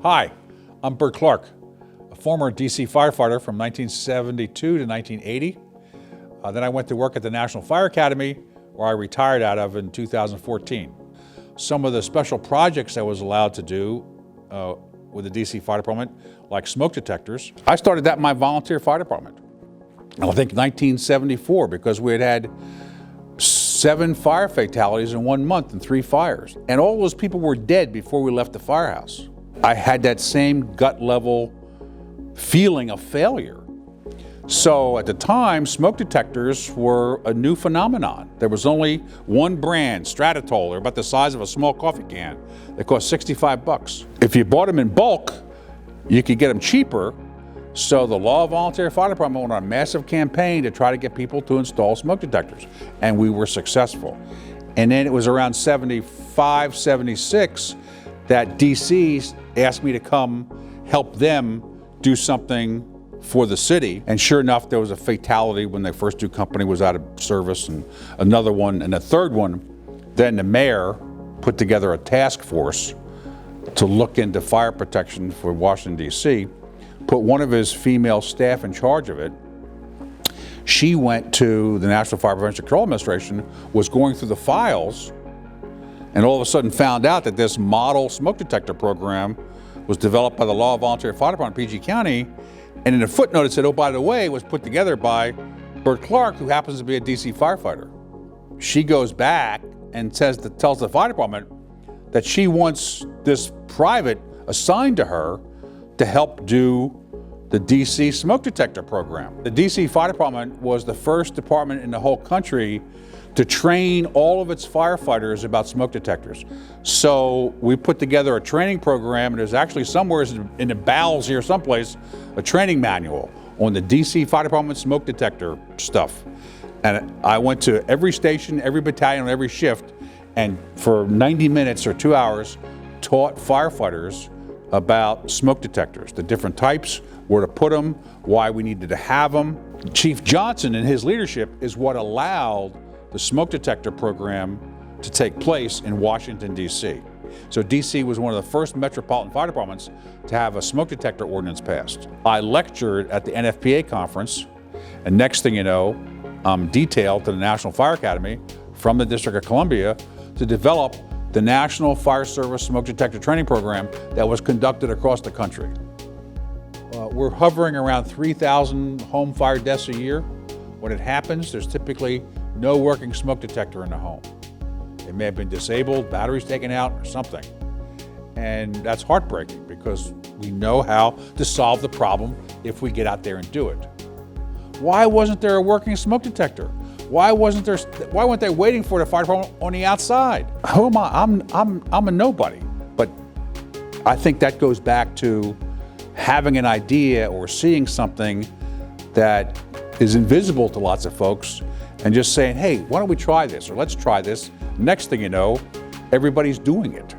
Hi, I'm Bert Clark, a former DC firefighter from 1972 to 1980. Then I went to work at the National Fire Academy, where I retired out of in 2014. Some of the special projects I was allowed to do with the DC Fire Department, like smoke detectors, I started that in my volunteer fire department. I think 1974, because we had 7 fire fatalities in 1 month and 3 fires. And all those people were dead before we left the firehouse. I had that same gut level feeling of failure. So at the time, smoke detectors were a new phenomenon. There was only one brand, Stratitol. They're about the size of a small coffee can. They cost 65 bucks. If you bought them in bulk, you could get them cheaper. So the Law Volunteer Fire Department went on a massive campaign to try to get people to install smoke detectors. And we were successful. And then it was around 75, 76 that DC asked me to come help them do something for the city. And sure enough, there was a fatality when the first 2 company was out of service, and another one, and the third one. Then the mayor put together a task force to look into fire protection for Washington, D.C., put one of his female staff in charge of it. She went to the National Fire Prevention Control Administration, was going through the files, and all of a sudden found out that this model smoke detector program was developed by the Law Volunteer Fire Department in PG County, and in a footnote it said, oh, by the way, it was put together by Bert Clark, who happens to be a DC firefighter. She goes back and tells the fire department that she wants this private assigned to her to help do the DC smoke detector program. The DC Fire Department was the first department in the whole country to train all of its firefighters about smoke detectors. So we put together a training program, and there's actually somewhere in the bowels here someplace, a training manual on the DC Fire Department smoke detector stuff. And I went to every station, every battalion, every shift, and for 90 minutes or 2 hours, taught firefighters about smoke detectors, the different types, where to put them, why we needed to have them. Chief Johnson and his leadership is what allowed the smoke detector program to take place in Washington, D.C. So D.C. was one of the first metropolitan fire departments to have a smoke detector ordinance passed. I lectured at the NFPA conference, and next thing you know, I'm detailed to the National Fire Academy from the District of Columbia to develop the National Fire Service Smoke Detector Training Program that was conducted across the country. We're hovering around 3,000 home fire deaths a year. When it happens, there's typically no working smoke detector in the home. It may have been disabled, batteries taken out, or something. And that's heartbreaking, because we know how to solve the problem if we get out there and do it. Why wasn't there a working smoke detector? Why weren't they waiting for the fire department on the outside? Who am I? I'm a nobody. But I think that goes back to having an idea or seeing something that is invisible to lots of folks, and just saying, hey, why don't we try this, or let's try this. Next thing you know, everybody's doing it.